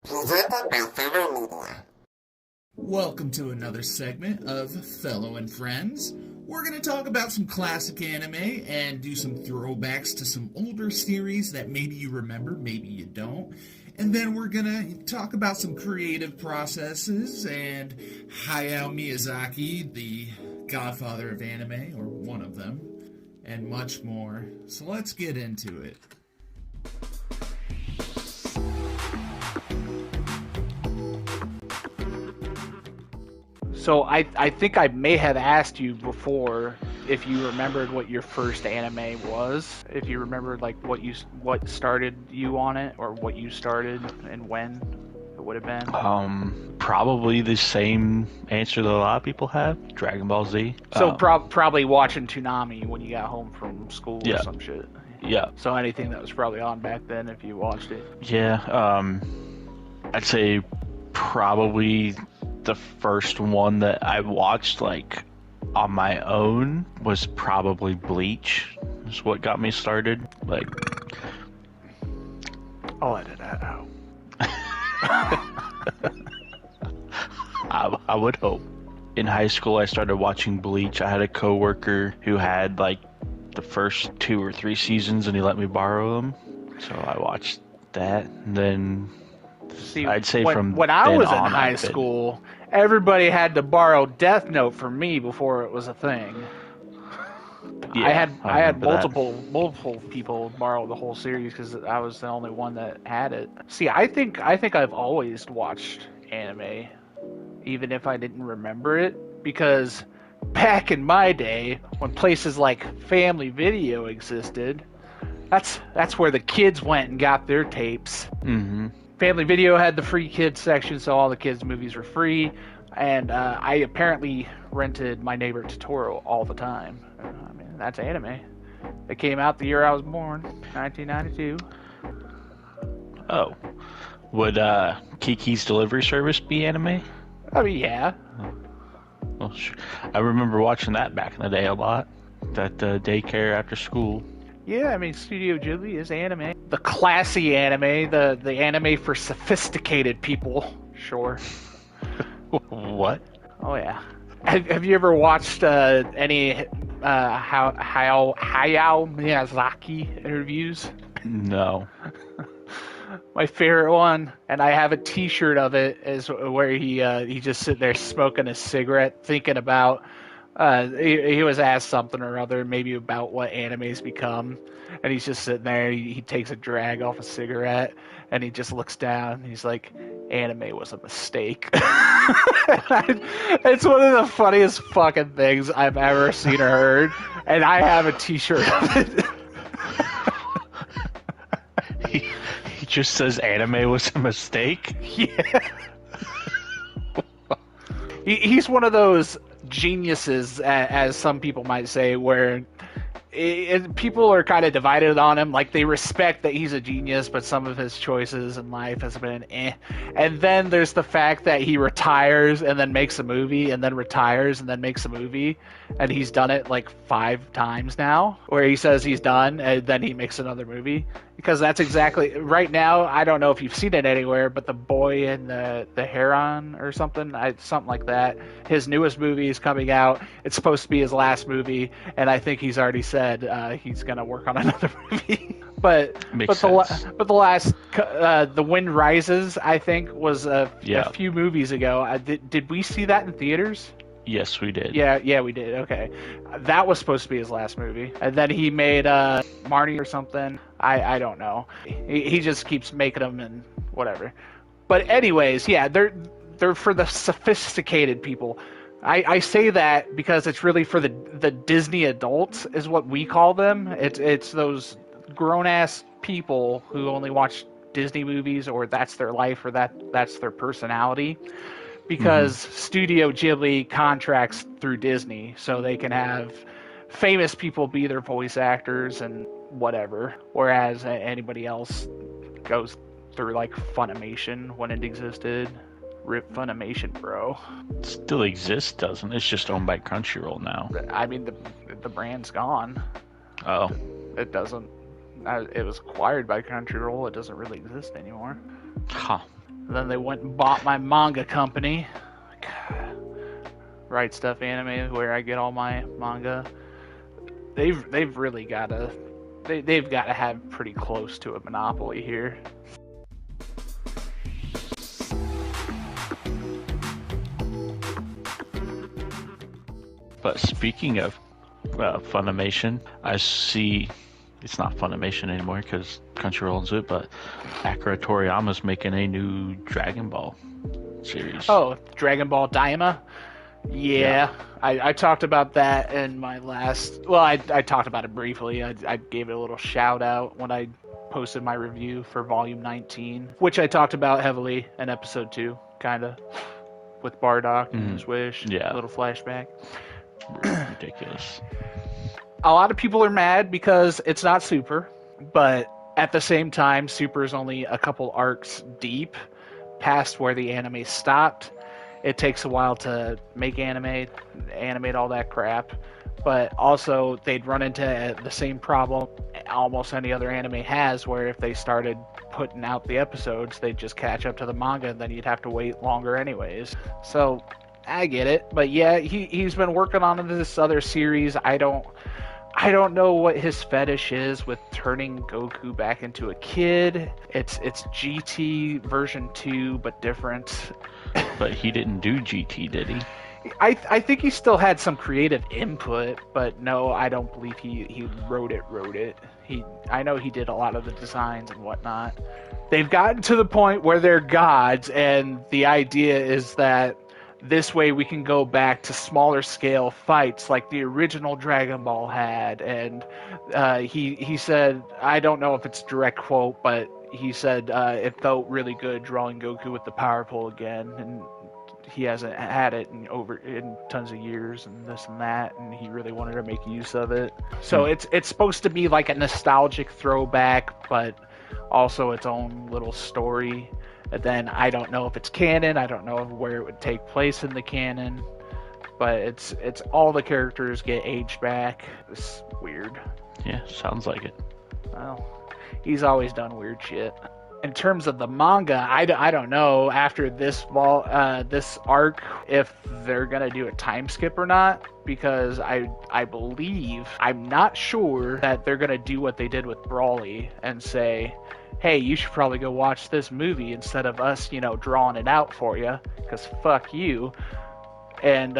Presented by Fellow Media. Welcome to another segment of Fellow and Friends. We're going to talk about some classic anime and do some throwbacks to some older series that maybe you remember, maybe you don't. And then we're going to talk about some creative processes and Hayao Miyazaki, the godfather of anime, or one of them, and much more. So let's get into it. So I think I may have asked you before if you remembered what your first anime was. If you remembered like what started you on it, or what you started and when it would have been. Probably the same answer that a lot of people have. Dragon Ball Z. So probably watching Toonami when you got home from school or some shit. Yeah. So anything that was probably on back then, if you watched it. Yeah. I'd say probably the first one that I watched like on my own was probably Bleach. Is what got me started. Like, I'll edit that out. I would hope. In high school, I started watching Bleach. I had a coworker who had like the first 2 or 3 seasons, and he let me borrow them. So I watched that, and then I'd say when I was in high school, everybody had to borrow Death Note from me before it was a thing. Yeah, I had multiple people borrow the whole series because I was the only one that had it. See, I think I've always watched anime, even if I didn't remember it, because back in my day, when places like Family Video existed, that's where the kids went and got their tapes. Mm-hmm. Family Video had the free kids section, so all the kids' movies were free, and I apparently rented My Neighbor Totoro all the time. I mean, that's anime. It came out the year I was born, 1992. Oh. Would Kiki's Delivery Service be anime? I mean, yeah. Well, sure. I remember watching that back in the day a lot. That daycare after school. Yeah, I mean, Studio Ghibli is anime. The classy anime, the anime for sophisticated people. Sure. What? Oh, yeah. Have you ever watched any Hayao Miyazaki interviews? No. My favorite one, and I have a T-shirt of it, is where he just sitting there smoking a cigarette, thinking about. He was asked something or other, maybe about what anime's become, and he's just sitting there. He takes a drag off a cigarette, and he just looks down. And he's like, "Anime was a mistake." It's one of the funniest fucking things I've ever seen or heard, and I have a T-shirt of it. He just says anime was a mistake? Yeah. He's one of those geniuses, as some people might say, where people are kind of divided on him. Like, they respect that he's a genius, but some of his choices in life has been eh. And then there's the fact that he retires and then makes a movie, and then retires and then makes a movie, and he's done it like 5 times now, where he says he's done and then he makes another movie. Because that's exactly right now. I don't know if you've seen it anywhere, but The Boy and the Heron or something like that. His newest movie is coming out. It's supposed to be his last movie, and I think he's already said he's gonna work on another movie. but the last The Wind Rises, I think, was a few movies ago. Did we see that in theaters? Yes, we did. Yeah, we did. Okay. That was supposed to be his last movie. And then he made Marnie or something. I don't know. He just keeps making them and whatever. But anyways, yeah, they're for the sophisticated people. I say that because it's really for the Disney adults, is what we call them. It's those grown-ass people who only watch Disney movies, or that's their life, or that's their personality. Because Studio Ghibli contracts through Disney, so they can have famous people be their voice actors and whatever, whereas anybody else goes through like Funimation when it existed. Rip Funimation, bro. It still exists, doesn't it? It's just owned by Crunchyroll now. I mean, the brand's gone. Oh. It doesn't. It was acquired by Crunchyroll. It doesn't really exist anymore. Huh. And then they went and bought my manga company, Right Stuff Anime, where I get all my manga. They've really got to they've got to have pretty close to a monopoly here. But speaking of Funimation, I see it's not Funimation anymore because Crunchyroll owns it, but Akira Toriyama's making a new Dragon Ball series. Oh, Dragon Ball Daima? Yeah. I talked about that in my last... Well, I talked about it briefly. I gave it a little shout out when I posted my review for Volume 19, which I talked about heavily in Episode 2, kind of, with Bardock and his wish. Yeah. A little flashback. Ridiculous. A lot of people are mad because it's not Super, but at the same time, Super is only a couple arcs deep past where the anime stopped. It takes a while to make animate all that crap, but also they'd run into the same problem almost any other anime has, where if they started putting out the episodes, they'd just catch up to the manga, and then you'd have to wait longer anyways. So I get it, but yeah, he's been working on this other series. I don't know what his fetish is with turning Goku back into a kid. It's GT version 2, but different. But he didn't do GT, did he? I think he still had some creative input, but no, I don't believe he wrote it. I know he did a lot of the designs and whatnot. They've gotten to the point where they're gods, and the idea is that this way we can go back to smaller scale fights like the original Dragon Ball had. And he said, I don't know if it's a direct quote, but he said it felt really good drawing Goku with the power pole again, and he hasn't had it in tons of years and this and that, and he really wanted to make use of it. So it's supposed to be like a nostalgic throwback, but also its own little story. And then I don't know if it's canon. I don't know where it would take place in the canon, but it's all the characters get aged back. It's weird. Yeah, sounds like it. Well, he's always done weird shit. In terms of the manga, I don't know after this arc if they're gonna do a time skip or not, because I believe, I'm not sure that they're gonna do what they did with Brawly and say, hey, you should probably go watch this movie instead of us, drawing it out for you, because fuck you. And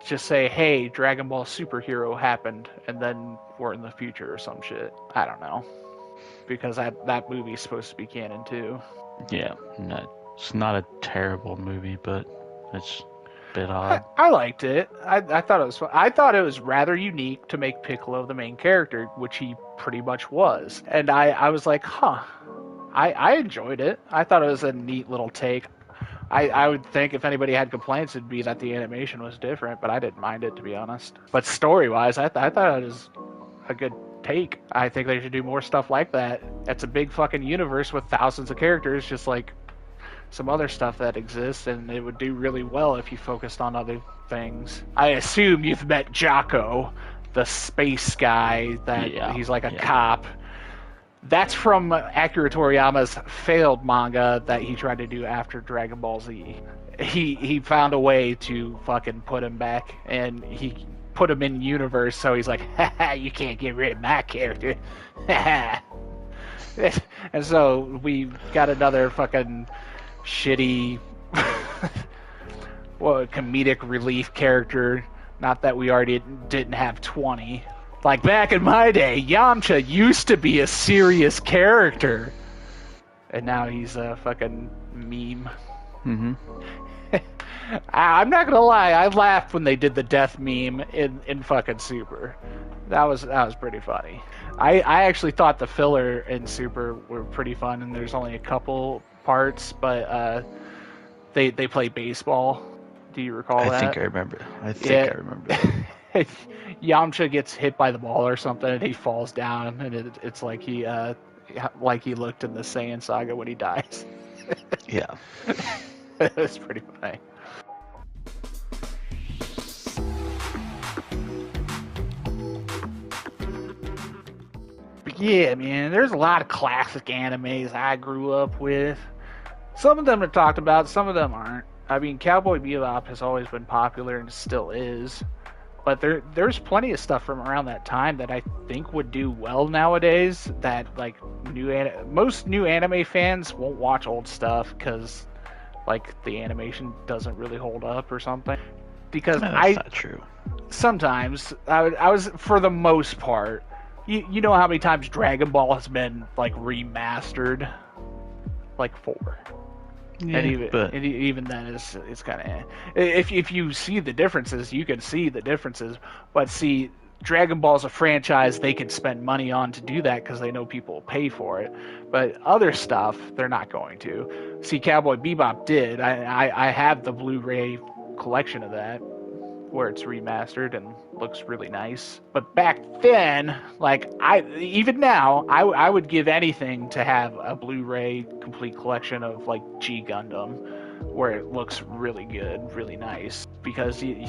just say, hey, Dragon Ball Superhero happened, and then we're in the future or some shit. I don't know. Because that movie's supposed to be canon too. Yeah, it's not a terrible movie, but it's a bit odd. I liked it. I thought it was fun. I thought it was rather unique to make Piccolo the main character, which he pretty much was. And I was like, I enjoyed it. I thought it was a neat little take. I would think if anybody had complaints, it'd be that the animation was different, but I didn't mind it, to be honest. But story-wise, I thought it was a good take. I think they should do more stuff like that. It's a big fucking universe with thousands of characters, just like some other stuff that exists, and it would do really well if you focused on other things. I assume you've met Jocko, the space guy that he's like a cop. That's from Akira Toriyama's failed manga that he tried to do after Dragon Ball Z. He found a way to fucking put him back, and he put him in universe, so he's like, haha, you can't get rid of my character. And so we got another fucking shitty comedic relief character. Not that we already didn't have 20. Like back in my day, Yamcha used to be a serious character, and now he's a fucking meme. Mm-hmm. I'm not gonna lie, I laughed when they did the death meme in fucking Super. That was pretty funny. I actually thought the filler in Super were pretty fun, and there's only a couple parts, but they play baseball. Do you recall that? I think I remember. I remember. Yamcha gets hit by the ball or something, and he falls down, and it's like he looked in the Saiyan saga when he dies. Yeah. It was pretty funny. But yeah, man, there's a lot of classic animes I grew up with. Some of them are talked about, some of them aren't. I mean, Cowboy Bebop has always been popular and still is. But there's plenty of stuff from around that time that I think would do well nowadays. That like most new anime fans won't watch old stuff because like the animation doesn't really hold up or something. Because No, that's not true. Sometimes I was for the most part. You know how many times Dragon Ball has been like remastered, like 4. Yeah, and even then, it's kind of if you see the differences, you can see the differences. But see, Dragon Ball's a franchise they can spend money on to do that because they know people will pay for it. But other stuff, they're not going to. See, Cowboy Bebop did. I have the Blu-ray collection of that, where it's remastered and looks really nice. But back then, like even now, I would give anything to have a Blu-ray complete collection of like G Gundam, where it looks really good, really nice. Because you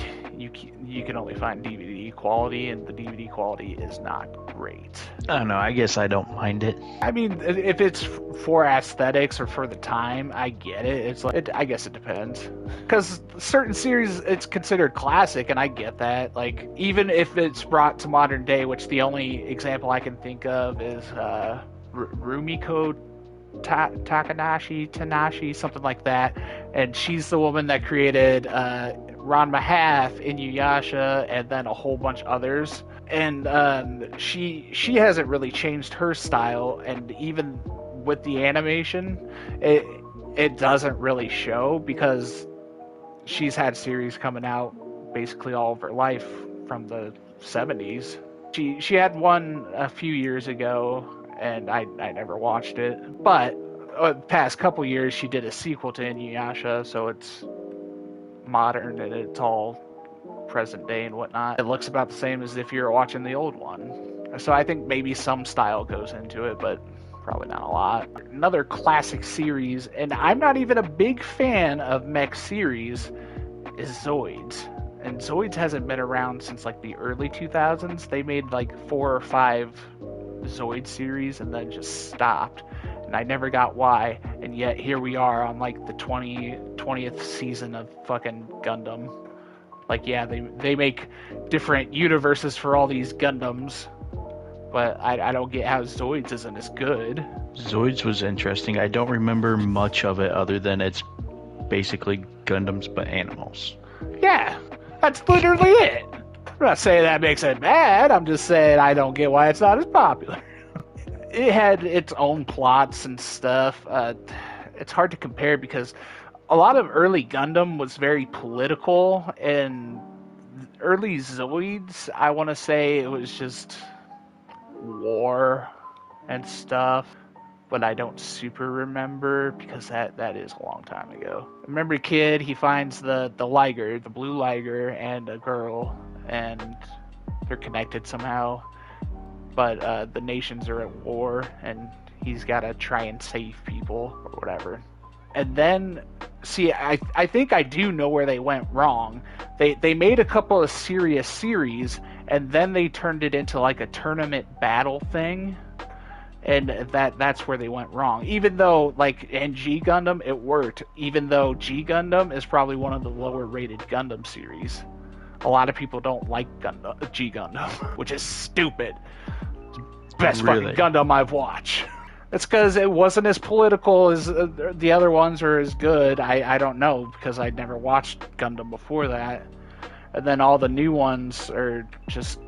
can only find DVD quality, and the DVD quality is not great. I don't know. I guess I don't mind it. I mean, if it's for aesthetics or for the time, I get it. It's like I guess it depends. Because certain series, it's considered classic, and I get that. Like even if it's brought to modern day, which the only example I can think of is Rumiko Tanashi, something like that, and she's the woman that created Ranma Half, Inuyasha, and then a whole bunch of others. And she hasn't really changed her style, and even with the animation, it doesn't really show because she's had series coming out basically all of her life from the 70s. She had one a few years ago, and I never watched it. But past couple years, she did a sequel to Inuyasha, so it's modern and it's all present day and whatnot. It looks about the same as if you're watching the old one. So I think maybe some style goes into it, but probably not a lot. Another classic series, and I'm not even a big fan of mech series, is Zoids. And Zoids hasn't been around since like the early 2000s. They made like 4 or 5 Zoid series and then just stopped. And I never got why. And yet here we are on like the 20th season of fucking Gundam. Like, yeah, they make different universes for all these Gundams, but I don't get how Zoids isn't as good. Zoids was interesting. I don't remember much of it other than it's basically Gundams but animals. Yeah, that's literally it. I'm not saying that makes it bad. I'm just saying I don't get why it's not as popular. It had its own plots and stuff. It's hard to compare because a lot of early Gundam was very political, and early Zoids, I want to say it was just war and stuff, but I don't super remember because that is a long time ago. I remember a kid, he finds the Liger, the blue Liger, and a girl, and they're connected somehow, but the nations are at war, and he's got to try and save people or whatever. And then, see, I think I do know where they went wrong. They made a couple of serious series, and then they turned it into like a tournament battle thing, and that's where they went wrong. Even though, like, in G Gundam, it worked. Even though G Gundam is probably one of the lower rated Gundam series. A lot of people don't like G Gundam, which is stupid. It's the best fucking Gundam I've watched. It's because it wasn't as political as the other ones are as good. I don't know because I'd never watched Gundam before that. And then all the new ones are just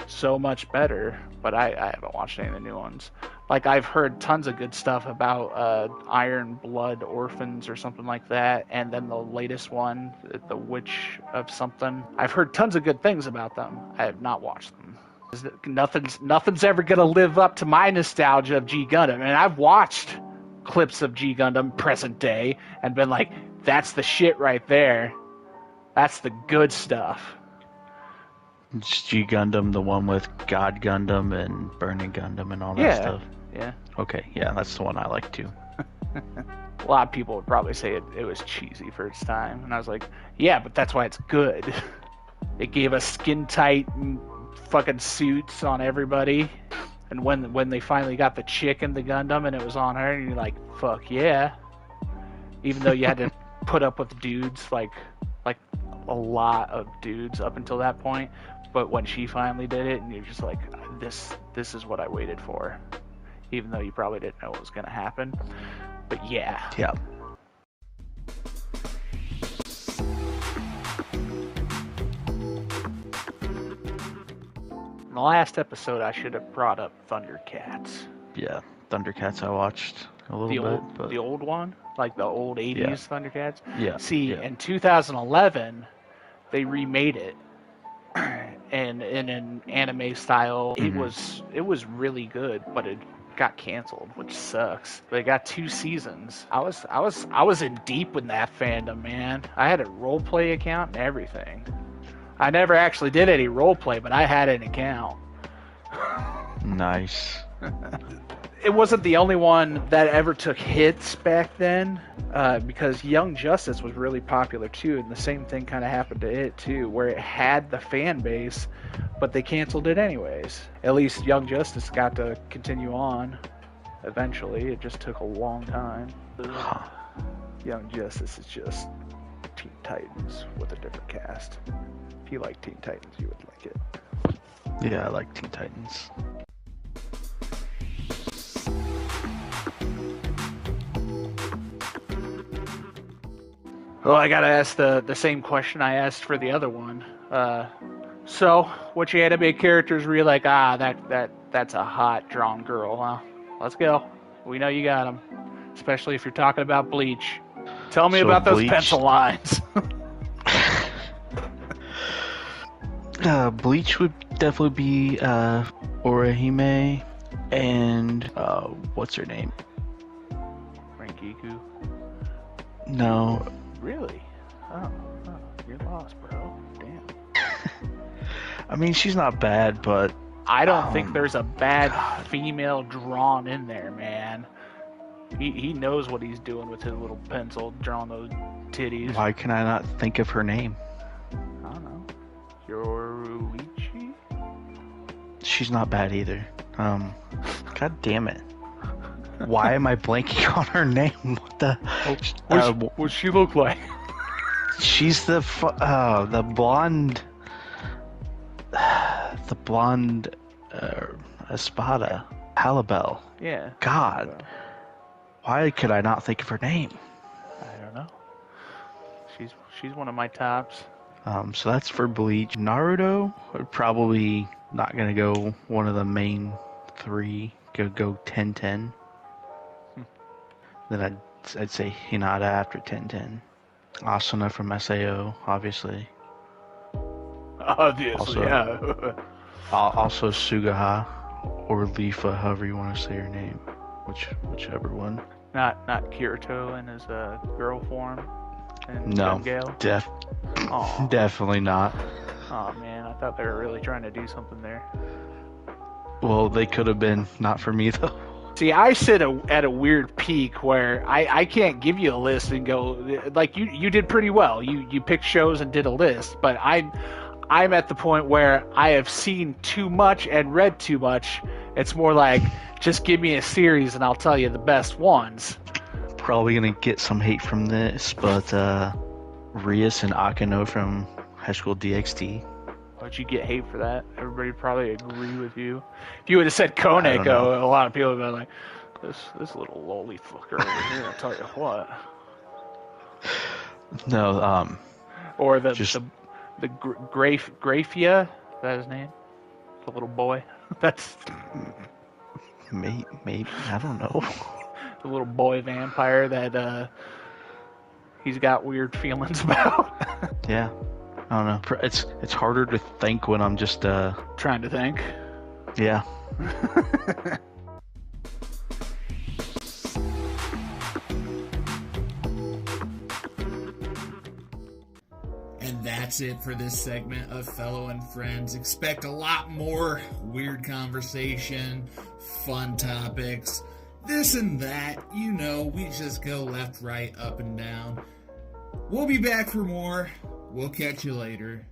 so much better. But I haven't watched any of the new ones. Like, I've heard tons of good stuff about Iron Blood Orphans or something like that. And then the latest one, The Witch of something. I've heard tons of good things about them. I have not watched them. Nothing's ever gonna live up to my nostalgia of G Gundam, and I've watched clips of G Gundam present day and been like, that's the shit right there. That's the good stuff. It's G Gundam, the one with God Gundam and Burning Gundam and all that stuff. Yeah. Okay, yeah, that's the one I like too. A lot of people would probably say it was cheesy for its time, and I was like, yeah, but that's why it's good. It gave us skin tight fucking suits on everybody, and when they finally got the chick in the Gundam and it was on her, and you're like, fuck yeah. even though you had to put up with dudes, like a lot of dudes up until that point. But when she finally did it, and you're just like, this is what I waited for, even though you probably didn't know what was going to happen. But yeah. Yeah. In the last episode, I should have brought up Thundercats. Yeah. Thundercats I watched a little bit. But... the old one? Like the old 80s Thundercats? Yeah. See, in 2011, they remade it. And in an anime style, it was really good, but it got canceled, which sucks. But it got 2 seasons. I was in deep with that fandom, man. I had a roleplay account and everything. I never actually did any roleplay, but I had an account. Nice. It wasn't the only one that ever took hits back then, because Young Justice was really popular too, and the same thing kind of happened to it too, where it had the fan base, but they canceled it anyways. At least Young Justice got to continue on eventually. It just took a long time. Young Justice is just Teen Titans with a different cast. If you like Teen Titans, you would like it. Yeah, I like Teen Titans. Well, I gotta ask the same question I asked for the other one. So, which anime characters were you like, that's a hot, drawn girl, huh? Let's go. We know you got them. Especially if you're talking about Bleach. Tell me about those Bleach... pencil lines. Bleach would definitely be Orihime and what's her name? Rangiku? No. Really? Oh, you're lost, bro. Damn. I mean, she's not bad, but I don't think there's a bad female drawn in there, man. He knows what he's doing with his little pencil, drawing those titties. Why can I not think of her name? I don't know. Yoruichi? She's not bad either. God damn it. Why am I blanking on her name? What the? What's she look like? She's the blonde. The blonde Espada. Halibel. Yeah. God. Why could I not think of her name? I don't know. She's one of my tops. So that's for Bleach. Naruto, we're probably not gonna go one of the main 3. Go 10-10. Then I'd say Hinata after 10-10. Asuna from SAO, obviously. Obviously, yeah. Also Sugaha or Lifa, however you want to say her name, whichever one. Not Kirito in his girl form. No, Gale? Definitely not. Oh man, I thought they were really trying to do something there. Well, they could have been. Not for me though. See, I sit at a weird peak where I can't give you a list and go like you did pretty well. You picked shows and did a list, but I'm at the point where I have seen too much and read too much. It's more like just give me a series and I'll tell you the best ones. Probably gonna get some hate from this, but Rias and Akano from High School DxD. Why'd you get hate for that? Everybody would probably agree with you. If you would have said Koneko, a lot of people would have been like, this little lolly fucker over here, I'll tell you what. No, or the Grafia, is that his name? The little boy? That's... Maybe, I don't know. The little boy vampire that he's got weird feelings about. Yeah. I don't know. It's harder to think when I'm just trying to think. Yeah. And that's it for this segment of Fellow and Friends. Expect a lot more weird conversation, fun topics, this and that. You know, we just go left, right, up, and down. We'll be back for more. We'll catch you later.